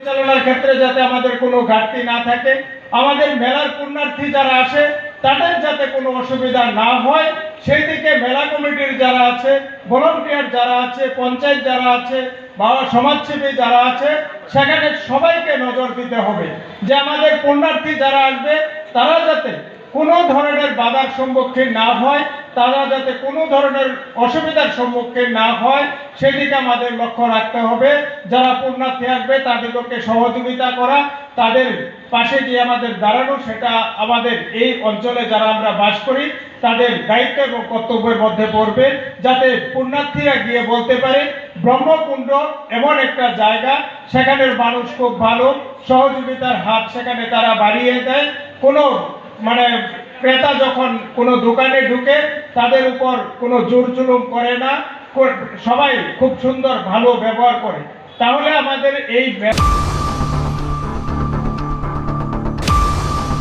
পরিচালনার ক্ষেত্রে যাতে আমাদের কোনো ঘাটতি না থাকে, আমাদের মেলার পুণ্যার্থী যারা আসে তাদের যাতে কোনো অসুবিধা না হয় সেই দিকে মেলা কমিটির যারা আছে, ভলান্টিয়ার যারা আছে, পঞ্চায়েত যারা আছে বা সমাজসেবী যারা আছে সেখানে সবাইকে নজর দিতে হবে যে আমাদের পুণ্যার্থী যারা আসবে তারা যাতে কোনো ধরনের বাধার সম্মুখীন না হয়, তারা যাতে কোনো ধরনের অসুবিধার সম্মুখীন না হয় সেদিকে আমাদের লক্ষ্য রাখতে হবে। যারা পুণ্যার্থী আসবে তাদেরকে সহযোগিতা করা, তাদের পাশে গিয়ে আমাদের দাঁড়ানো, সেটা আমাদের এই অঞ্চলে যারা আমরা বাস করি তাদের দায়িত্ব এবং কর্তব্যের মধ্যে পড়বে, যাতে পুণ্যার্থীরা গিয়ে বলতে পারে ব্রহ্মকুণ্ড এমন একটা জায়গা, সেখানের মানুষ খুব ভালো, সহযোগিতার হাত সেখানে তারা বাড়িয়ে দেয়। কোনো ক্রেতা যখন কোনো দোকানে ঢুকে তাদের উপর কোনো জোর জুলুম করে না, সবাই খুব সুন্দর ভালো ব্যবহার করে। তাহলে আমাদের এই